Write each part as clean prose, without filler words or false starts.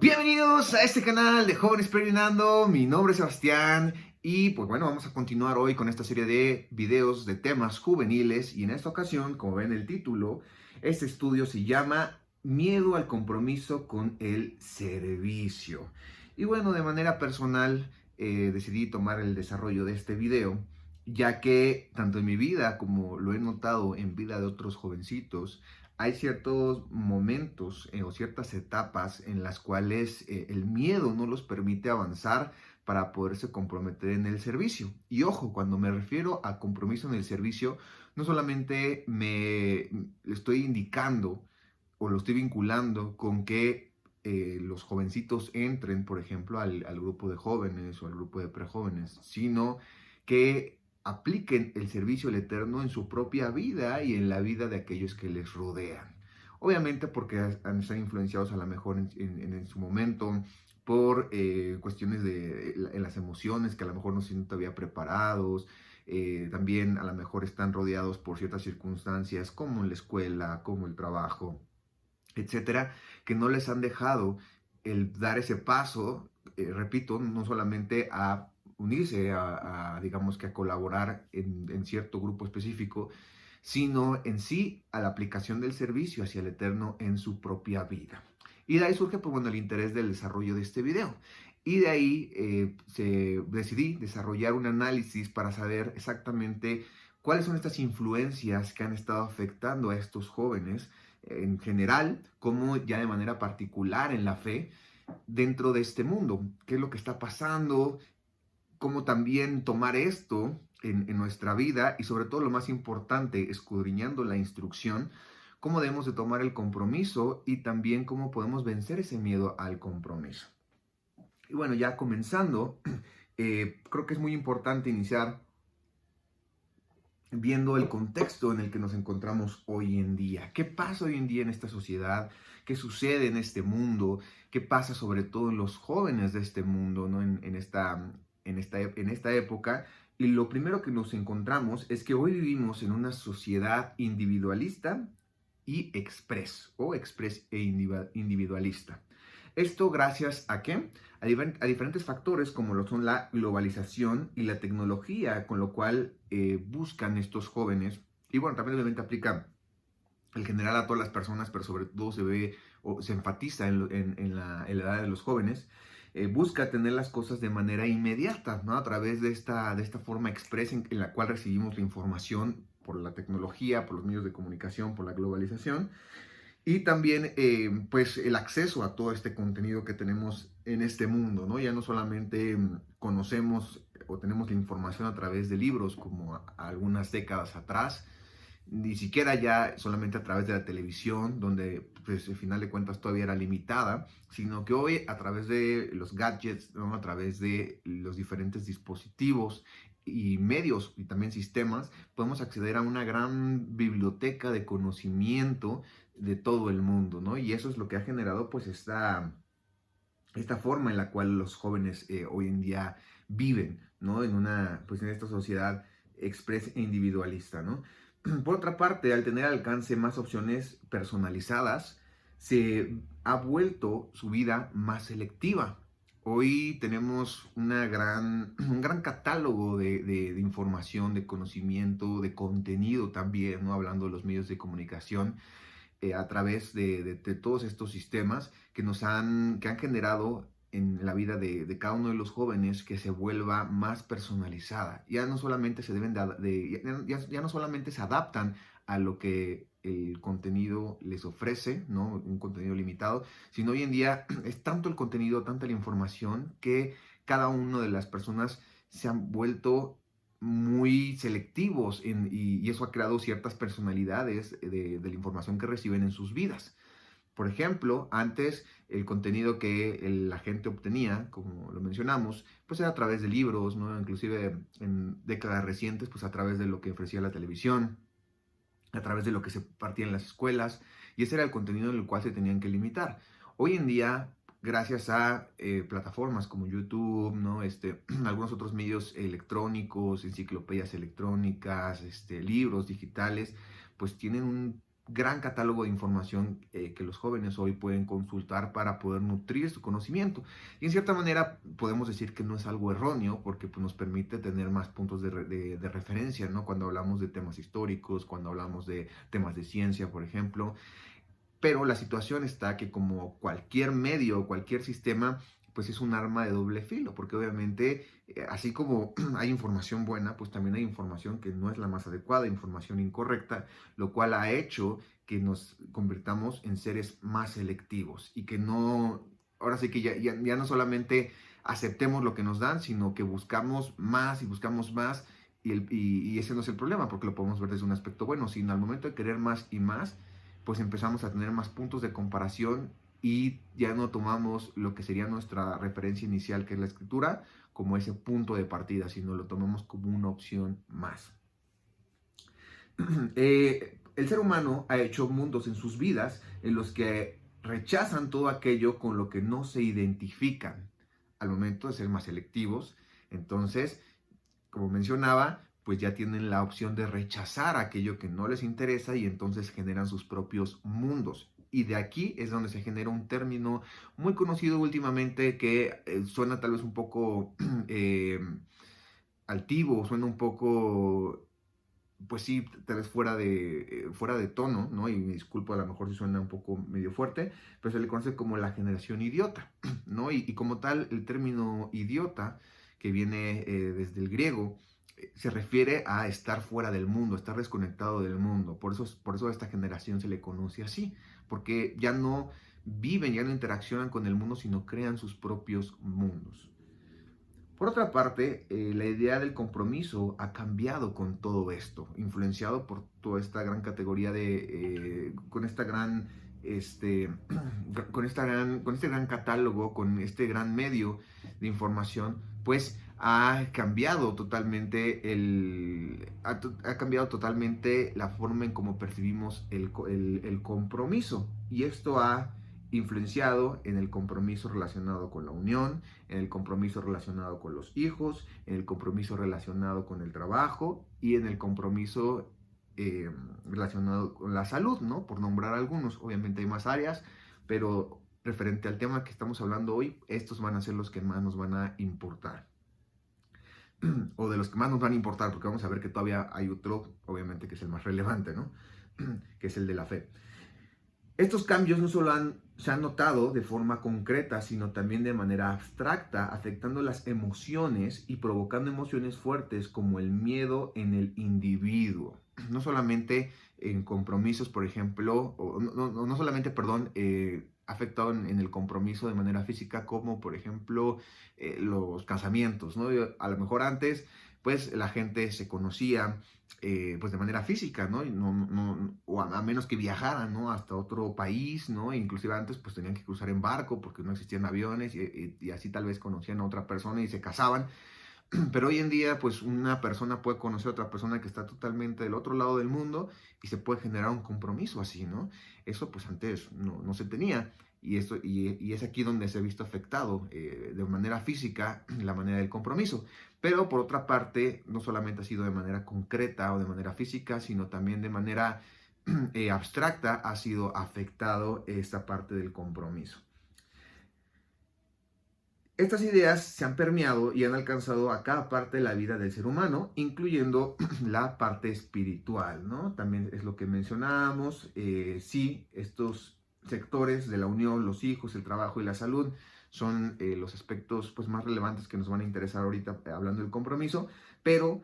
Bienvenidos a este canal de Jóvenes Peregrinando. Mi nombre es Sebastián y pues bueno, vamos a continuar hoy con esta serie de videos de temas juveniles y en esta ocasión, como ven el título, este estudio se llama Miedo al compromiso con el servicio. Y bueno, de manera personal decidí tomar el desarrollo de este video, ya que tanto en mi vida como lo he notado en vida de otros jovencitos, hay ciertos momentos o ciertas etapas en las cuales el miedo no los permite avanzar para poderse comprometer en el servicio. Y ojo, cuando me refiero a compromiso en el servicio, no solamente me estoy indicando o lo estoy vinculando con que los jovencitos entren, por ejemplo, al grupo de jóvenes o al grupo de prejóvenes, sino que apliquen el servicio al Eterno en su propia vida y en la vida de aquellos que les rodean. Obviamente porque han estado influenciados a lo mejor en su momento por cuestiones de en las emociones que a lo mejor no se sienten todavía preparados. También a lo mejor están rodeados por ciertas circunstancias como en la escuela, como el trabajo, etcétera, que no les han dejado el dar ese paso, repito, no solamente a unirse, digamos que a colaborar en cierto grupo específico, sino en sí a la aplicación del servicio hacia el Eterno en su propia vida. Y de ahí surge, pues bueno, el interés del desarrollo de este video. Y de ahí decidí desarrollar un análisis para saber exactamente cuáles son estas influencias que han estado afectando a estos jóvenes en general, como ya de manera particular en la fe dentro de este mundo. ¿Qué es lo que está pasando? ¿Cómo también tomar esto en nuestra vida? Y sobre todo lo más importante, escudriñando la instrucción, cómo debemos de tomar el compromiso y también cómo podemos vencer ese miedo al compromiso. Y bueno, ya comenzando, creo que es muy importante iniciar viendo el contexto en el que nos encontramos hoy en día. ¿Qué pasa hoy en día en esta sociedad? ¿Qué sucede en este mundo? ¿Qué pasa sobre todo en los jóvenes de este mundo, ¿no? En esta época? Y lo primero que nos encontramos es que hoy vivimos en una sociedad individualista y express, o express e individualista. Esto gracias a qué? A diferentes factores como lo son la globalización y la tecnología, con lo cual buscan estos jóvenes, y bueno, también obviamente aplica en general a todas las personas, pero sobre todo se ve o se enfatiza en la edad de los jóvenes, busca tener las cosas de manera inmediata, ¿no? A través de esta forma expresa en la cual recibimos la información por la tecnología, por los medios de comunicación, por la globalización. Y también, pues, el acceso a todo este contenido que tenemos en este mundo, ¿no? Ya no solamente conocemos o tenemos la información a través de libros como algunas décadas atrás, ni siquiera ya solamente a través de la televisión, donde, pues, al final de cuentas todavía era limitada, sino que hoy a través de los gadgets, ¿no? A través de los diferentes dispositivos y medios y también sistemas, podemos acceder a una gran biblioteca de conocimiento de todo el mundo, ¿no? Y eso es lo que ha generado pues esta forma en la cual los jóvenes hoy en día viven, ¿no? Pues en esta sociedad express e individualista, ¿no? Por otra parte, al tener al alcance más opciones personalizadas, se ha vuelto su vida más selectiva. Hoy tenemos un gran catálogo de información, de conocimiento, de contenido también, ¿no? Hablando de los medios de comunicación, a través de todos estos sistemas que han generado en la vida de cada uno de los jóvenes que se vuelva más personalizada. Ya no solamente ya no solamente se adaptan a lo que el contenido les ofrece, ¿no? Un contenido limitado, sino hoy en día es tanto el contenido, tanta la información que cada una de las personas se han vuelto muy selectivos y eso ha creado ciertas personalidades de la información que reciben en sus vidas. Por ejemplo, antes el contenido que la gente obtenía, como lo mencionamos, pues era a través de libros, ¿no? Inclusive en décadas recientes, pues a través de lo que ofrecía la televisión, a través de lo que se partía en las escuelas, y ese era el contenido en el cual se tenían que limitar. Hoy en día, gracias a plataformas como YouTube, ¿no? Algunos otros medios electrónicos, enciclopedias electrónicas, libros digitales, pues tienen un gran catálogo de información que los jóvenes hoy pueden consultar para poder nutrir su conocimiento. Y en cierta manera podemos decir que no es algo erróneo porque pues, nos permite tener más puntos de referencia, ¿no? Cuando hablamos de temas históricos, cuando hablamos de temas de ciencia, por ejemplo. Pero la situación está que como cualquier medio, cualquier sistema, pues es un arma de doble filo, porque obviamente, así como hay información buena, pues también hay información que no es la más adecuada, información incorrecta, lo cual ha hecho que nos convirtamos en seres más selectivos y que no, ahora sí que ya no solamente aceptemos lo que nos dan, sino que buscamos más y buscamos más y ese no es el problema, porque lo podemos ver desde un aspecto bueno, sino al momento de querer más y más, pues empezamos a tener más puntos de comparación y ya no tomamos lo que sería nuestra referencia inicial, que es la escritura, como ese punto de partida, sino lo tomamos como una opción más. El ser humano ha hecho mundos en sus vidas en los que rechazan todo aquello con lo que no se identifican al momento de ser más selectivos. Entonces, como mencionaba, pues ya tienen la opción de rechazar aquello que no les interesa y entonces generan sus propios mundos. Y de aquí es donde se genera un término muy conocido últimamente que suena tal vez un poco altivo, suena un poco, pues sí, tal vez fuera de tono, ¿no? Y me disculpo a lo mejor si suena un poco medio fuerte, pero se le conoce como la generación idiota, ¿no? Y como tal, el término idiota, que viene desde el griego, se refiere a estar fuera del mundo, estar desconectado del mundo. Por eso a esta generación se le conoce así, porque ya no viven, ya no interaccionan con el mundo, sino crean sus propios mundos. Por otra parte, la idea del compromiso ha cambiado con todo esto, influenciado por toda esta gran categoría con esta gran, con este gran catálogo, con este gran medio de información, pues ha cambiado totalmente ha cambiado totalmente la forma en cómo percibimos el compromiso. Y esto ha influenciado en el compromiso relacionado con la unión, en el compromiso relacionado con los hijos, en el compromiso relacionado con el trabajo y en el compromiso relacionado con la salud, ¿no? Por nombrar algunos. Obviamente hay más áreas, pero referente al tema que estamos hablando hoy, estos van a ser los que más nos van a importar. O de los que más nos van a importar, porque vamos a ver que todavía hay otro, obviamente, que es el más relevante, ¿no? Que es el de la fe. Estos cambios no solo se han notado de forma concreta, sino también de manera abstracta, afectando las emociones y provocando emociones fuertes como el miedo en el individuo. No solamente en compromisos, por ejemplo, no solamente, perdón, afectado en el compromiso de manera física, como por ejemplo los casamientos, ¿no? A lo mejor antes, pues la gente se conocía pues de manera física, ¿no? O a menos que viajaran, ¿no? Hasta otro país, ¿no? Inclusive antes pues tenían que cruzar en barco porque no existían aviones y así tal vez conocían a otra persona y se casaban. Pero hoy en día pues una persona puede conocer a otra persona que está totalmente del otro lado del mundo y se puede generar un compromiso así, ¿no? Eso pues antes no se tenía. Y es aquí donde se ha visto afectado de manera física la manera del compromiso. Pero por otra parte, no solamente ha sido de manera concreta o de manera física, sino también de manera abstracta ha sido afectado esta parte del compromiso. Estas ideas se han permeado y han alcanzado a cada parte de la vida del ser humano, incluyendo la parte espiritual, ¿no? También es lo que mencionábamos. Sí, estos sectores de la unión, los hijos, el trabajo y la salud, son los aspectos pues, más relevantes que nos van a interesar ahorita hablando del compromiso, pero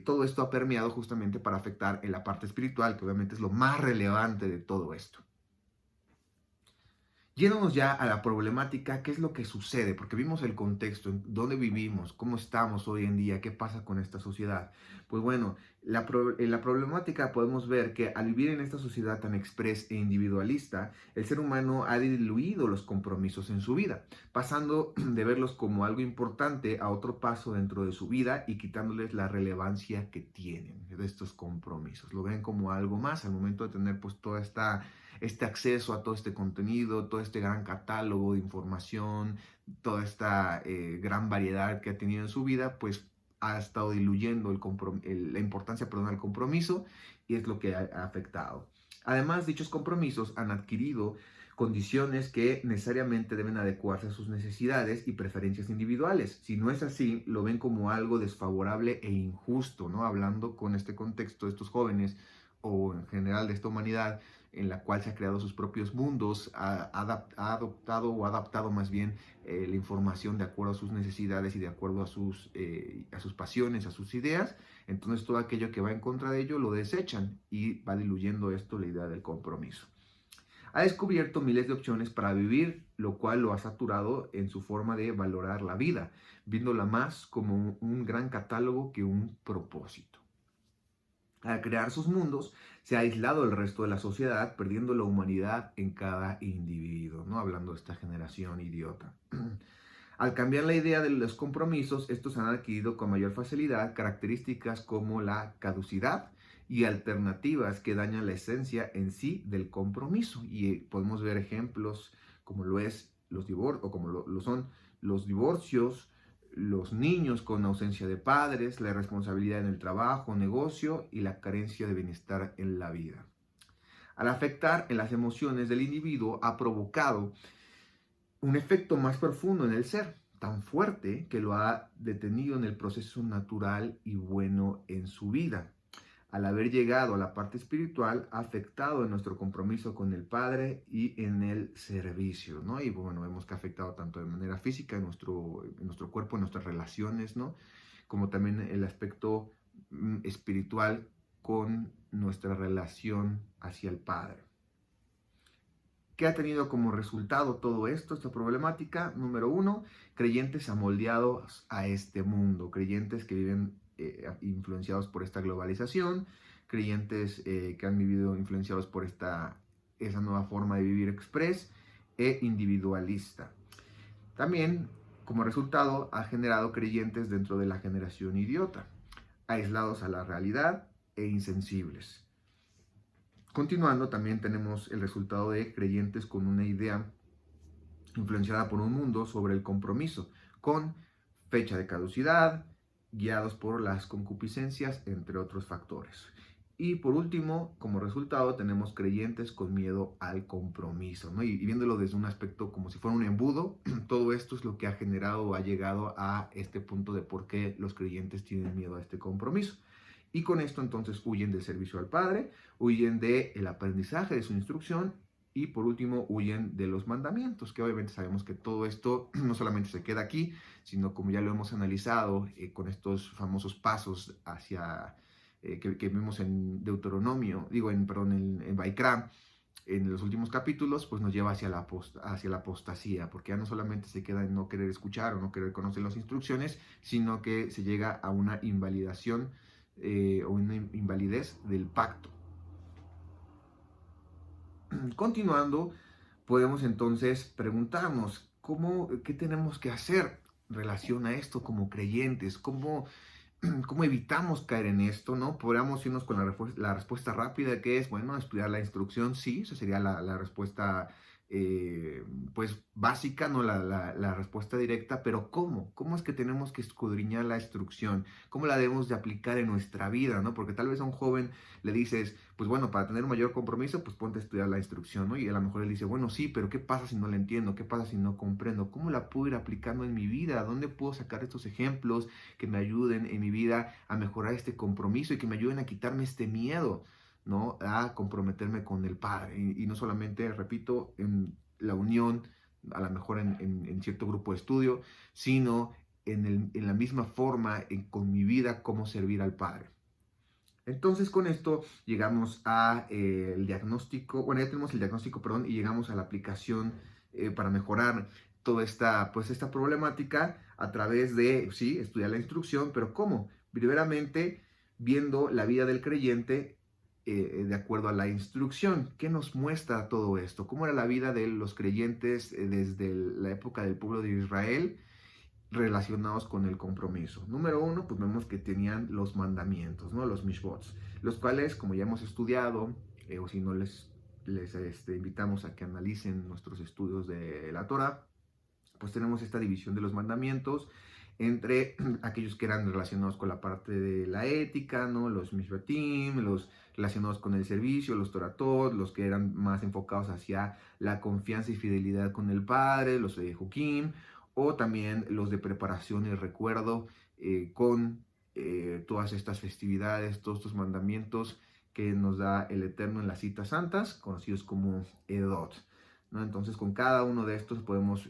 todo esto ha permeado justamente para afectar en la parte espiritual, que obviamente es lo más relevante de todo esto. Yéndonos ya a la problemática, ¿qué es lo que sucede? Porque vimos el contexto, en dónde vivimos, cómo estamos hoy en día, qué pasa con esta sociedad. Pues bueno, en la problemática podemos ver que al vivir en esta sociedad tan express e individualista, el ser humano ha diluido los compromisos en su vida, pasando de verlos como algo importante a otro paso dentro de su vida y quitándoles la relevancia que tienen de estos compromisos. Lo ven como algo más al momento de tener pues toda este acceso a todo este contenido, todo este gran catálogo de información, toda esta gran variedad que ha tenido en su vida, pues ha estado diluyendo la importancia, perdón, al compromiso y es lo que ha afectado. Además, dichos compromisos han adquirido condiciones que necesariamente deben adecuarse a sus necesidades y preferencias individuales. Si no es así, lo ven como algo desfavorable e injusto, ¿no? Hablando con este contexto de estos jóvenes o en general de esta humanidad en la cual se ha creado sus propios mundos, ha adoptado o adaptado más bien la información de acuerdo a sus necesidades y de acuerdo a sus pasiones, a sus ideas. Entonces todo aquello que va en contra de ello lo desechan y va diluyendo esto la idea del compromiso. Ha descubierto miles de opciones para vivir, lo cual lo ha saturado en su forma de valorar la vida, viéndola más como un gran catálogo que un propósito. Al crear sus mundos, se ha aislado del resto de la sociedad, perdiendo la humanidad en cada individuo, ¿no? Hablando de esta generación idiota. Al cambiar la idea de los compromisos, estos han adquirido con mayor facilidad características como la caducidad y alternativas que dañan la esencia en sí del compromiso. Y podemos ver ejemplos como lo es lo son los divorcios, los niños con ausencia de padres, la irresponsabilidad en el trabajo, negocio y la carencia de bienestar en la vida. Al afectar en las emociones del individuo, ha provocado un efecto más profundo en el ser, tan fuerte que lo ha detenido en el proceso natural y bueno en su vida. Al haber llegado a la parte espiritual, ha afectado en nuestro compromiso con el Padre y en el servicio, ¿no? Y bueno, vemos que ha afectado tanto de manera física en nuestro cuerpo, en nuestras relaciones, ¿no? Como también el aspecto espiritual con nuestra relación hacia el Padre. ¿Qué ha tenido como resultado todo esto, esta problemática? Número uno, creyentes amoldeados a este mundo, creyentes que viven influenciados por esta globalización, creyentes que han vivido influenciados por esa nueva forma de vivir express e individualista. También, como resultado, ha generado creyentes dentro de la generación idiota, aislados a la realidad e insensibles. Continuando, también tenemos el resultado de creyentes con una idea influenciada por un mundo sobre el compromiso, con fecha de caducidad, guiados por las concupiscencias, entre otros factores. Y por último, como resultado, tenemos creyentes con miedo al compromiso, ¿no? Y viéndolo desde un aspecto como si fuera un embudo, todo esto es lo que ha generado o ha llegado a este punto de por qué los creyentes tienen miedo a este compromiso. Y con esto entonces huyen del servicio al Padre, huyen del aprendizaje de su instrucción y por último huyen de los mandamientos, que obviamente sabemos que todo esto no solamente se queda aquí, sino como ya lo hemos analizado con estos famosos pasos hacia que vemos en Deuteronomio, en Vaikra, en los últimos capítulos, pues nos lleva hacia la apostasía, porque ya no solamente se queda en no querer escuchar o no querer conocer las instrucciones, sino que se llega a una invalidación o una invalidez del pacto. Continuando, podemos entonces preguntarnos, ¿qué tenemos que hacer en relación a esto como creyentes? ¿Cómo evitamos caer en esto? ¿No? Podríamos irnos con la respuesta rápida, que es, bueno, estudiar la instrucción, sí, esa sería la respuesta pues básica, no la respuesta directa, pero ¿cómo? ¿Cómo es que tenemos que escudriñar la instrucción? ¿Cómo la debemos de aplicar en nuestra vida, ¿no? Porque tal vez a un joven le dices, pues bueno, para tener un mayor compromiso, pues ponte a estudiar la instrucción, ¿no? Y a lo mejor él dice, bueno, sí, pero ¿qué pasa si no la entiendo? ¿Qué pasa si no comprendo? ¿Cómo la puedo ir aplicando en mi vida? ¿Dónde puedo sacar estos ejemplos que me ayuden en mi vida a mejorar este compromiso y que me ayuden a quitarme este miedo, ¿no? A comprometerme con el Padre. Y no solamente, repito, en la unión, a lo mejor en cierto grupo de estudio, sino en la misma forma, con mi vida, cómo servir al Padre. Entonces con esto llegamos a el diagnóstico, bueno, ya tenemos el diagnóstico, perdón, y llegamos a la aplicación para mejorar toda esta problemática a través de, sí, estudiar la instrucción, pero ¿cómo? Primeramente, viendo la vida del creyente de acuerdo a la instrucción. ¿Qué nos muestra todo esto? ¿Cómo era la vida de los creyentes desde la época del pueblo de Israel relacionados con el compromiso? Número uno, pues vemos que tenían los mandamientos, ¿no? Los mishvots, los cuales, como ya hemos estudiado, o si no les invitamos a que analicen nuestros estudios de la Torah, pues tenemos esta división de los mandamientos entre aquellos que eran relacionados con la parte de la ética, ¿no? Los Mishpatim, los relacionados con el servicio, los Toratot, los que eran más enfocados hacia la confianza y fidelidad con el Padre, los de Jukim, o también los de preparación y recuerdo con todas estas festividades, todos estos mandamientos que nos da el Eterno en las citas santas, conocidos como Edot, ¿no? Entonces, con cada uno de estos podemos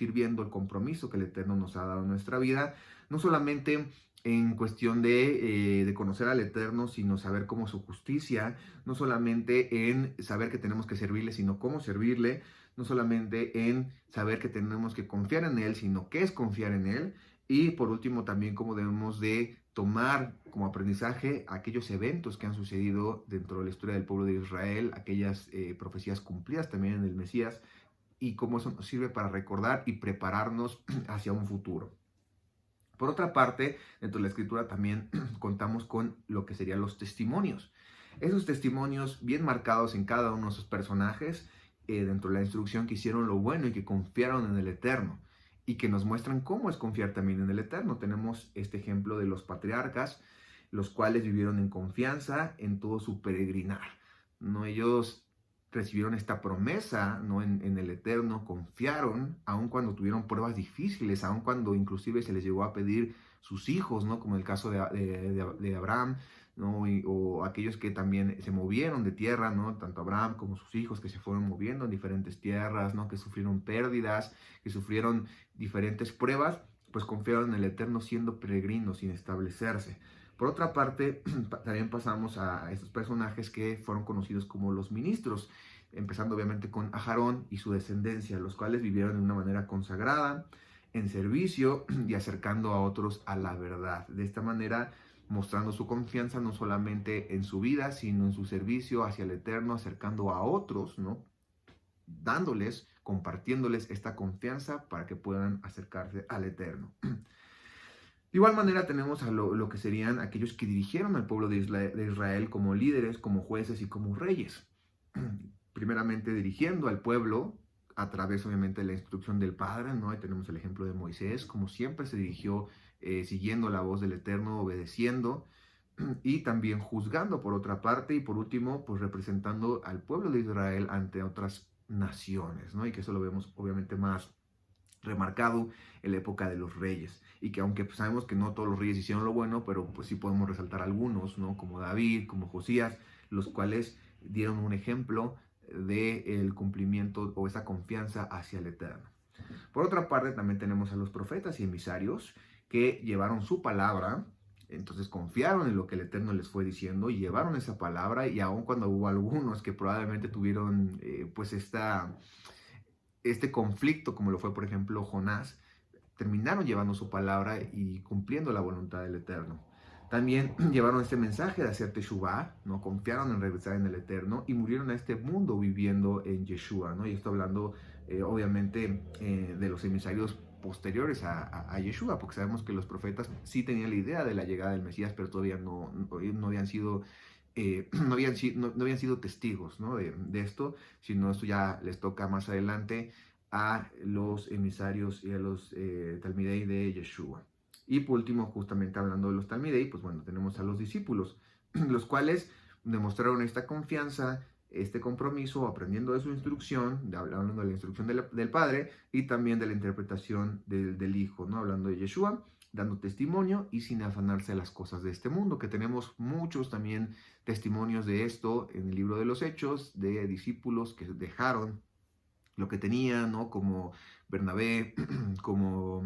ir viendo el compromiso que el Eterno nos ha dado en nuestra vida, no solamente en cuestión de conocer al Eterno, sino saber cómo su justicia, no solamente en saber que tenemos que servirle, sino cómo servirle, no solamente en saber que tenemos que confiar en Él, sino qué es confiar en Él, y por último también cómo debemos de tomar como aprendizaje aquellos eventos que han sucedido dentro de la historia del pueblo de Israel, aquellas profecías cumplidas también en el Mesías, y cómo eso nos sirve para recordar y prepararnos hacia un futuro. Por otra parte, dentro de la escritura también contamos con lo que serían los testimonios. Esos testimonios bien marcados en cada uno de esos personajes, dentro de la instrucción que hicieron lo bueno y que confiaron en el Eterno y que nos muestran cómo es confiar también en el Eterno. Tenemos este ejemplo de los patriarcas, los cuales vivieron en confianza en todo su peregrinar, ¿no? Ellos recibieron esta promesa, ¿no? En el Eterno, confiaron, aun cuando tuvieron pruebas difíciles, aun cuando inclusive se les llegó a pedir sus hijos, ¿no? Como el caso de Abraham, ¿no? O aquellos que también se movieron de tierra, ¿no? Tanto Abraham como sus hijos que se fueron moviendo en diferentes tierras, ¿no? Que sufrieron pérdidas, que sufrieron diferentes pruebas, pues confiaron en el Eterno siendo peregrinos, sin establecerse. Por otra parte, también pasamos a estos personajes que fueron conocidos como los ministros, empezando obviamente con Aarón y su descendencia, los cuales vivieron de una manera consagrada, en servicio y acercando a otros a la verdad. De esta manera, mostrando su confianza no solamente en su vida, sino en su servicio hacia el Eterno, acercando a otros, ¿no? Dándoles, compartiéndoles esta confianza para que puedan acercarse al Eterno. De igual manera tenemos a lo que serían aquellos que dirigieron al pueblo de Israel como líderes, como jueces y como reyes. Primeramente dirigiendo al pueblo a través obviamente de la instrucción del Padre, ¿no? Ahí tenemos el ejemplo de Moisés, como siempre se dirigió siguiendo la voz del Eterno, obedeciendo y también juzgando por otra parte y por último pues representando al pueblo de Israel ante otras naciones, ¿no? Y que eso lo vemos obviamente más remarcado en la época de los reyes y que aunque sabemos que no todos los reyes hicieron lo bueno, pero pues sí podemos resaltar algunos, ¿no? Como David, como Josías, los cuales dieron un ejemplo del cumplimiento o esa confianza hacia el Eterno. Por otra parte, también tenemos a los profetas y emisarios que llevaron su palabra, entonces confiaron en lo que el Eterno les fue diciendo y llevaron esa palabra y aun cuando hubo algunos que probablemente tuvieron pues este conflicto, como lo fue por ejemplo Jonás, terminaron llevando su palabra y cumpliendo la voluntad del Eterno. También llevaron este mensaje de hacer Teshuvah, ¿no? Confiaron en regresar en el Eterno y murieron a este mundo viviendo en Yeshua, ¿no? Y esto hablando, obviamente, de los emisarios posteriores a Yeshua, porque sabemos que los profetas sí tenían la idea de la llegada del Mesías, pero todavía no habían sido no habían sido testigos, ¿no? de esto, sino esto ya les toca más adelante a los emisarios y a los Talmidei de Yeshua. Y por último, justamente hablando de los Talmidei, pues bueno, tenemos a los discípulos, los cuales demostraron esta confianza, este compromiso, aprendiendo de su instrucción, hablando de la instrucción del Padre y también de la interpretación del Hijo, ¿no? Hablando de Yeshua, dando testimonio y sin afanarse a las cosas de este mundo, que tenemos muchos también testimonios de esto en el libro de los Hechos, de discípulos que dejaron lo que tenían, ¿no? Como Bernabé, como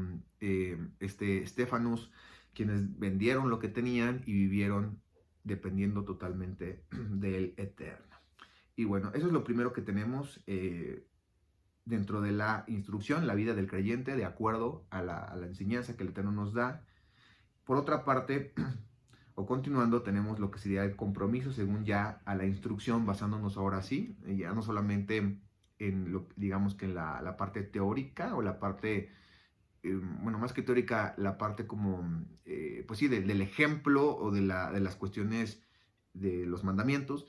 Estefanos, quienes vendieron lo que tenían y vivieron dependiendo totalmente del Eterno. Y bueno, eso es lo primero que tenemos dentro de la instrucción, la vida del creyente, de acuerdo a la enseñanza que el Eterno nos da. Por otra parte, o continuando, tenemos lo que sería el compromiso según ya a la instrucción, basándonos ahora sí, ya no solamente en lo, digamos que en la parte teórica o la parte, bueno, más que teórica, la parte como, pues sí, del ejemplo o de las cuestiones de los mandamientos.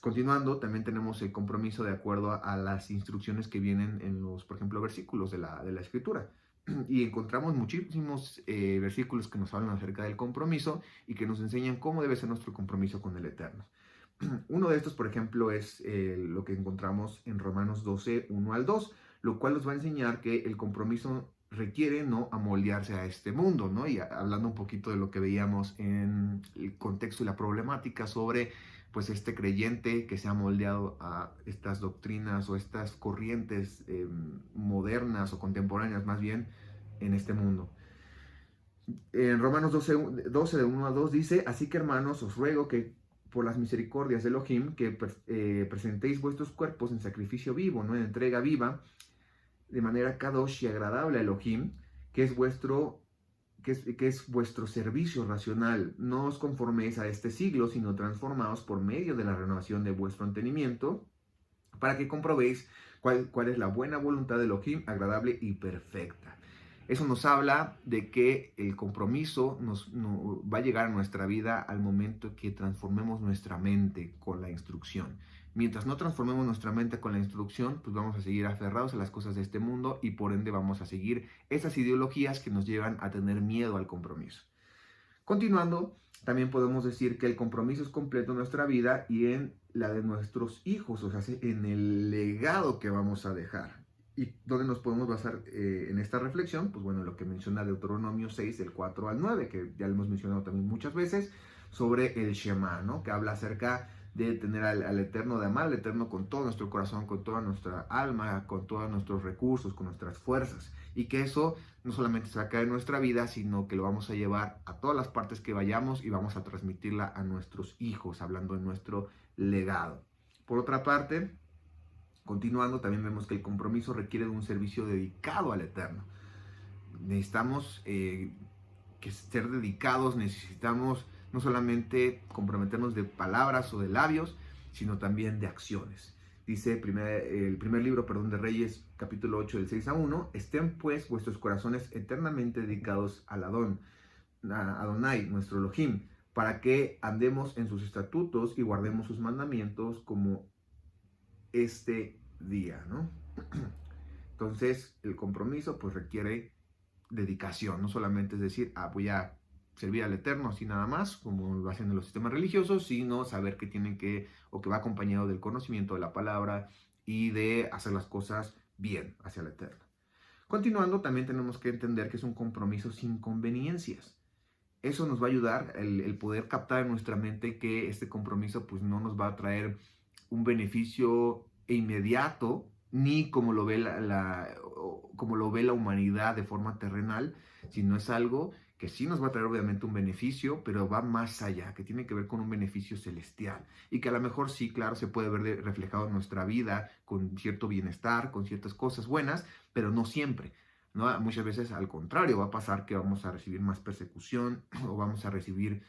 Continuando, también tenemos el compromiso de acuerdo a las instrucciones que vienen en los, por ejemplo, versículos de la escritura. Y encontramos muchísimos versículos que nos hablan acerca del compromiso y que nos enseñan cómo debe ser nuestro compromiso con el Eterno. Uno de estos, por ejemplo, es lo que encontramos en Romanos 12, 1 al 2, lo cual nos va a enseñar que el compromiso requiere no amoldearse a este mundo, ¿no? Y hablando un poquito de lo que veíamos en el contexto y la problemática sobre pues este creyente que se ha moldeado a estas doctrinas o estas corrientes modernas o contemporáneas más bien en este mundo. En Romanos 12, de 1 a 2 dice, así que hermanos, os ruego que por las misericordias de Elohim, que presentéis vuestros cuerpos en sacrificio vivo, ¿no? En entrega viva, de manera kadosh y agradable a Elohim, que es vuestro servicio racional. No os conforméis a este siglo, sino transformaos por medio de la renovación de vuestro entendimiento, para que comprobéis cuál es la buena voluntad de Elohim, agradable y perfecta. Eso nos habla de que el compromiso va a llegar a nuestra vida al momento que transformemos nuestra mente con la instrucción. Mientras no transformemos nuestra mente con la instrucción, pues vamos a seguir aferrados a las cosas de este mundo y por ende vamos a seguir esas ideologías que nos llevan a tener miedo al compromiso. Continuando, también podemos decir que el compromiso es completo en nuestra vida y en la de nuestros hijos, o sea, en el legado que vamos a dejar. ¿Y dónde nos podemos basar en esta reflexión? Pues bueno, lo que menciona Deuteronomio 6, del 4 al 9, que ya lo hemos mencionado también muchas veces, sobre el Shema, ¿no? Que habla acerca de tener al Eterno, de amar al Eterno con todo nuestro corazón, con toda nuestra alma, con todos nuestros recursos, con nuestras fuerzas. Y que eso no solamente se va a caer en nuestra vida, sino que lo vamos a llevar a todas las partes que vayamos y vamos a transmitirla a nuestros hijos, hablando de nuestro legado. Por otra parte, continuando, también vemos que el compromiso requiere de un servicio dedicado al Eterno. Necesitamos que ser dedicados, necesitamos no solamente comprometernos de palabras o de labios, sino también de acciones. Dice el primer libro de Reyes, capítulo 8, del 6 a 1, estén pues vuestros corazones eternamente dedicados al Adonai, nuestro Elohim, para que andemos en sus estatutos y guardemos sus mandamientos como este día, ¿no? Entonces, el compromiso pues requiere dedicación, no solamente es decir, voy a servir al Eterno así nada más, como lo hacen en los sistemas religiosos, sino saber que que va acompañado del conocimiento de la palabra y de hacer las cosas bien hacia el Eterno. Continuando, también tenemos que entender que es un compromiso sin conveniencias. Eso nos va a ayudar el poder captar en nuestra mente que este compromiso pues no nos va a traer un beneficio inmediato, ni como lo ve como lo ve la humanidad de forma terrenal, sino es algo que sí nos va a traer obviamente un beneficio, pero va más allá, que tiene que ver con un beneficio celestial y que a lo mejor sí, claro, se puede ver reflejado en nuestra vida con cierto bienestar, con ciertas cosas buenas, pero no siempre. ¿No? Muchas veces al contrario, va a pasar que vamos a recibir más persecución o vamos a recibir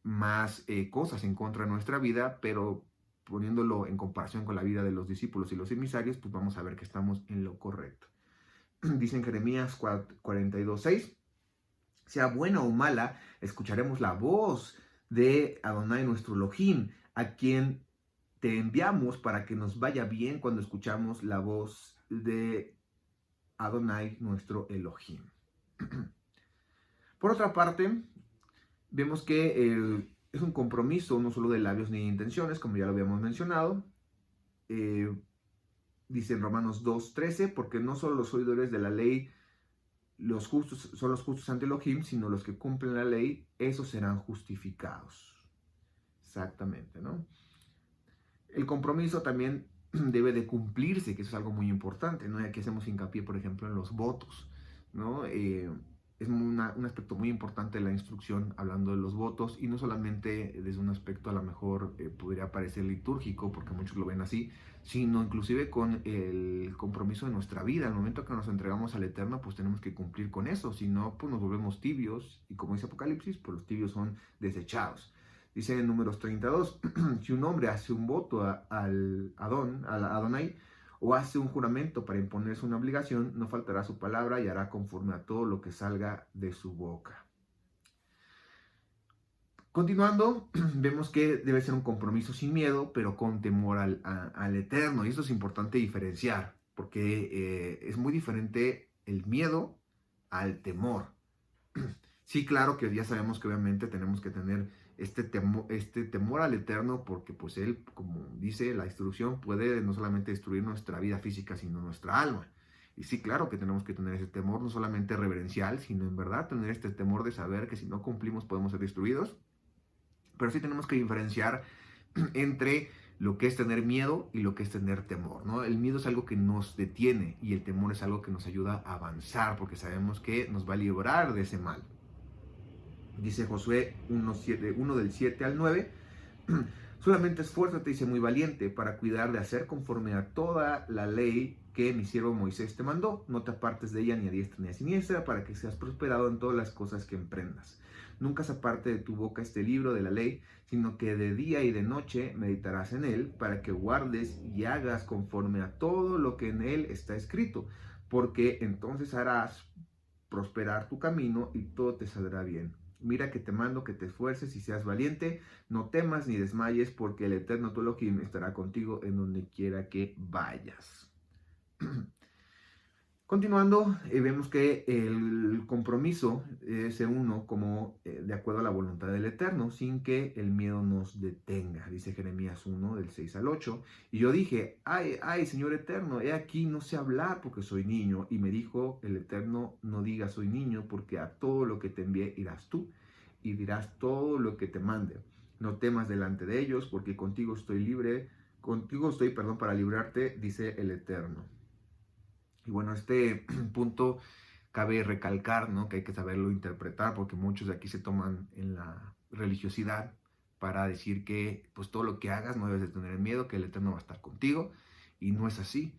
más cosas en contra de nuestra vida, pero poniéndolo en comparación con la vida de los discípulos y los emisarios, pues vamos a ver que estamos en lo correcto. Dice en Jeremías 42:6, sea buena o mala, escucharemos la voz de Adonai nuestro Elohim, a quien te enviamos para que nos vaya bien cuando escuchamos la voz de Adonai nuestro Elohim. Por otra parte, vemos que es un compromiso no solo de labios ni de intenciones, como ya lo habíamos mencionado. Dice en Romanos 2:13, porque no solo los oidores de la ley son los justos ante Elohim, sino los que cumplen la ley, esos serán justificados. Exactamente, ¿no? El compromiso también debe de cumplirse, que eso es algo muy importante, ¿no? Y aquí hacemos hincapié, por ejemplo, en los votos, ¿no? Es un aspecto muy importante de la instrucción, hablando de los votos, y no solamente desde un aspecto a lo mejor podría parecer litúrgico, porque muchos lo ven así, sino inclusive con el compromiso de nuestra vida. Al momento que nos entregamos al Eterno, pues tenemos que cumplir con eso, si no, pues nos volvemos tibios, y como dice Apocalipsis, pues los tibios son desechados. Dice en Números 32, si un hombre hace un voto al Adonai, o hace un juramento para imponerse una obligación, no faltará su palabra y hará conforme a todo lo que salga de su boca. Continuando, vemos que debe ser un compromiso sin miedo, pero con temor al Eterno. Y esto es importante diferenciar, porque es muy diferente el miedo al temor. Sí, claro que ya sabemos que obviamente tenemos que tener este temor al Eterno, porque pues Él, como dice la instrucción, puede no solamente destruir nuestra vida física, sino nuestra alma. Y sí, claro que tenemos que tener ese temor, no solamente reverencial, sino en verdad tener este temor de saber que si no cumplimos podemos ser destruidos. Pero sí tenemos que diferenciar entre lo que es tener miedo y lo que es tener temor, ¿no? El miedo es algo que nos detiene y el temor es algo que nos ayuda a avanzar porque sabemos que nos va a librar de ese mal. Dice Josué 1 del 7 al 9, solamente esfuérzate y sé muy valiente para cuidar de hacer conforme a toda la ley que mi siervo Moisés te mandó. No te apartes de ella ni a diestra ni a siniestra para que seas prosperado en todas las cosas que emprendas. Nunca se aparte de tu boca este libro de la ley, sino que de día y de noche meditarás en él para que guardes y hagas conforme a todo lo que en él está escrito, porque entonces harás prosperar tu camino y todo te saldrá bien. Mira que te mando que te esfuerces y seas valiente, no temas ni desmayes, porque el eterno tu Elohim estará contigo en donde quiera que vayas. Continuando, vemos que el compromiso se uno como de acuerdo a la voluntad del Eterno, sin que el miedo nos detenga, dice Jeremías 1, del 6 al 8. Y yo dije, ay, Señor Eterno, he aquí no sé hablar porque soy niño. Y me dijo el Eterno, no digas soy niño, porque a todo lo que te envié irás tú, y dirás todo lo que te mande. No temas delante de ellos, porque contigo estoy para librarte, dice el Eterno. Y bueno, este punto cabe recalcar, ¿no? Que hay que saberlo interpretar, porque muchos de aquí se toman en la religiosidad para decir que pues todo lo que hagas no debes de tener miedo, que el Eterno va a estar contigo, y no es así.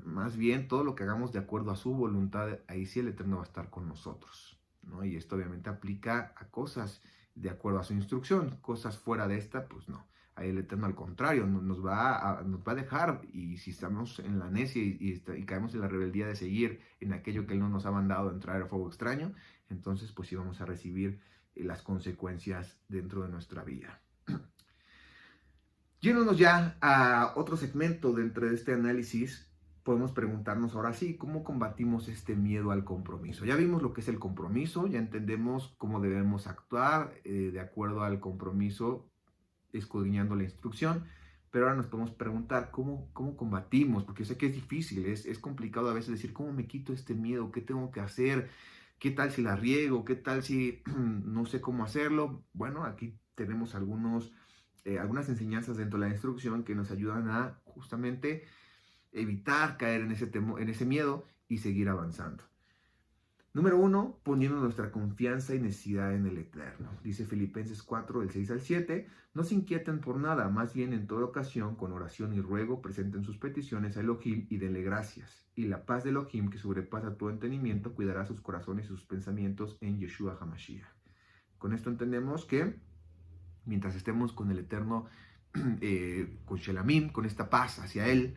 Más bien, todo lo que hagamos de acuerdo a su voluntad, ahí sí el Eterno va a estar con nosotros, ¿no? Y esto obviamente aplica a cosas de acuerdo a su instrucción, cosas fuera de esta, pues no. Ahí el Eterno al contrario, nos va a dejar, y si estamos en la necia y caemos en la rebeldía de seguir en aquello que Él no nos ha mandado, entrar a fuego extraño, entonces pues sí vamos a recibir las consecuencias dentro de nuestra vida. Yéndonos ya a otro segmento dentro de este análisis, podemos preguntarnos ahora sí, ¿cómo combatimos este miedo al compromiso? Ya vimos lo que es el compromiso, ya entendemos cómo debemos actuar de acuerdo al compromiso, escudriñando la instrucción, pero ahora nos podemos preguntar cómo combatimos, porque yo sé que es difícil, es complicado a veces decir, ¿cómo me quito este miedo? ¿Qué tengo que hacer? ¿Qué tal si la riego? ¿Qué tal si no sé cómo hacerlo? Bueno, aquí tenemos algunas enseñanzas dentro de la instrucción que nos ayudan a justamente evitar caer en ese miedo y seguir avanzando. Número 1, poniendo nuestra confianza y necesidad en el Eterno. Dice Filipenses 4, del 6 al 7, no se inquieten por nada, más bien en toda ocasión, con oración y ruego, presenten sus peticiones a Elohim y denle gracias. Y la paz de Elohim, que sobrepasa todo entendimiento, cuidará sus corazones y sus pensamientos en Yeshua HaMashiach. Con esto entendemos que mientras estemos con el Eterno, con Shelamim, con esta paz hacia Él,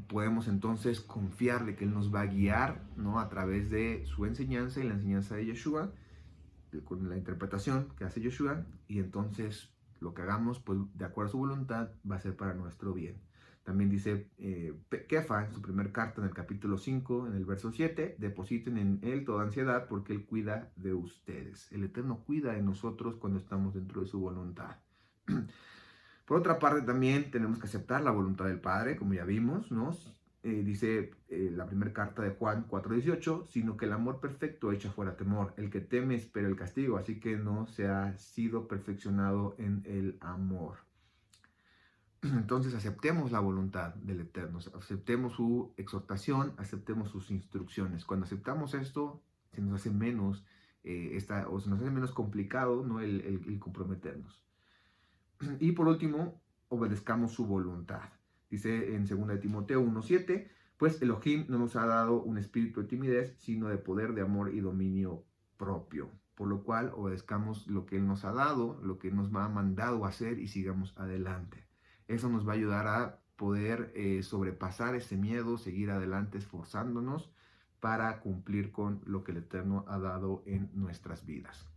podemos entonces confiar de que Él nos va a guiar, ¿no? A través de su enseñanza y la enseñanza de Yeshua, con la interpretación que hace Yeshua, y entonces lo que hagamos, pues de acuerdo a su voluntad, va a ser para nuestro bien. También dice Kefa en su primer carta en el capítulo 5, en el verso 7, depositen en Él toda ansiedad porque Él cuida de ustedes. El Eterno cuida de nosotros cuando estamos dentro de su voluntad. Por otra parte, también tenemos que aceptar la voluntad del Padre, como ya vimos, ¿no? Dice la primera carta de Juan 4:18, sino que el amor perfecto echa fuera temor. El que teme espera el castigo, así que no se ha sido perfeccionado en el amor. Entonces aceptemos la voluntad del Eterno, aceptemos su exhortación, aceptemos sus instrucciones. Cuando aceptamos esto, se nos hace menos, se nos hace menos complicado, ¿no? el comprometernos. Y por último, obedezcamos su voluntad. Dice en 2 Timoteo 1:7, pues Elohim no nos ha dado un espíritu de timidez, sino de poder, de amor y dominio propio. Por lo cual obedezcamos lo que Él nos ha dado, lo que nos ha mandado a hacer y sigamos adelante. Eso nos va a ayudar a poder sobrepasar ese miedo, seguir adelante esforzándonos para cumplir con lo que el Eterno ha dado en nuestras vidas.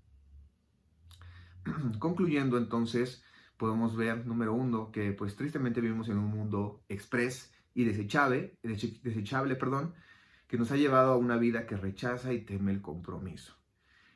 Concluyendo entonces, podemos ver, número 1, que pues tristemente vivimos en un mundo express y desechable, perdón, que nos ha llevado a una vida que rechaza y teme el compromiso.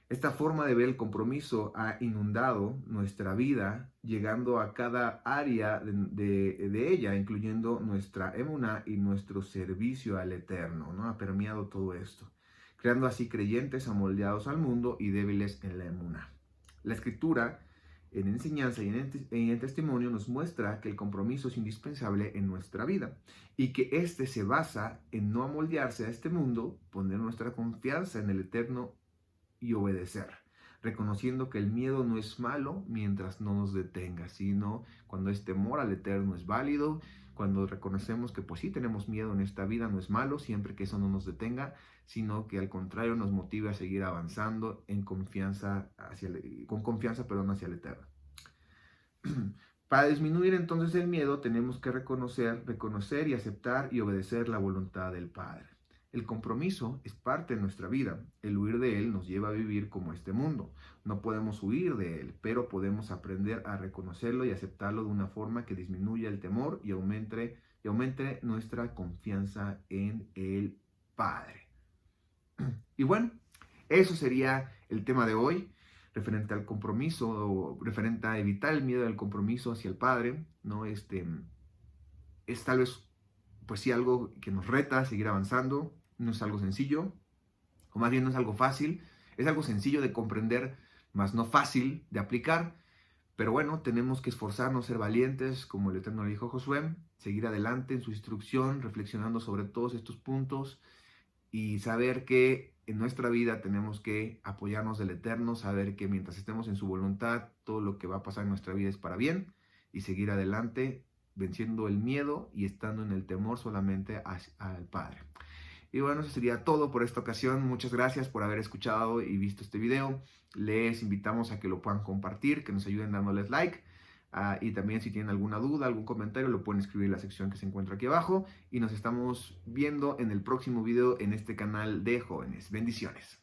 Esta forma de ver el compromiso ha inundado nuestra vida, llegando a cada área de ella, incluyendo nuestra emuná y nuestro servicio al Eterno, ¿no? Ha permeado todo esto, creando así creyentes amoldeados al mundo y débiles en la emuná. La Escritura, en enseñanza y en el testimonio, nos muestra que el compromiso es indispensable en nuestra vida y que éste se basa en no amoldearse a este mundo, poner nuestra confianza en el Eterno y obedecer, reconociendo que el miedo no es malo mientras no nos detenga, sino cuando es temor al Eterno es válido, cuando reconocemos que pues sí tenemos miedo en esta vida, no es malo, siempre que eso no nos detenga, sino que al contrario nos motive a seguir avanzando en confianza con confianza, hacia el Eterno. Para disminuir entonces el miedo tenemos que reconocer y aceptar y obedecer la voluntad del Padre. El compromiso es parte de nuestra vida. El huir de él nos lleva a vivir como este mundo. No podemos huir de él, pero podemos aprender a reconocerlo y aceptarlo de una forma que disminuya el temor y aumente nuestra confianza en el Padre. Y bueno, eso sería el tema de hoy, referente al compromiso, o referente a evitar el miedo del compromiso hacia el Padre, ¿no? Es tal vez, pues sí, algo que nos reta a seguir avanzando. No es algo sencillo, o más bien no es algo fácil. Es algo sencillo de comprender, más no fácil de aplicar. Pero bueno, tenemos que esforzarnos, ser valientes, como el Eterno le dijo a Josué, seguir adelante en su instrucción, reflexionando sobre todos estos puntos y saber que en nuestra vida tenemos que apoyarnos del Eterno, saber que mientras estemos en su voluntad, todo lo que va a pasar en nuestra vida es para bien y seguir adelante, venciendo el miedo y estando en el temor solamente al Padre. Y bueno, eso sería todo por esta ocasión. Muchas gracias por haber escuchado y visto este video. Les invitamos a que lo puedan compartir, que nos ayuden dándoles like. Y también si tienen alguna duda, algún comentario, lo pueden escribir en la sección que se encuentra aquí abajo. Y nos estamos viendo en el próximo video en este canal de jóvenes. Bendiciones.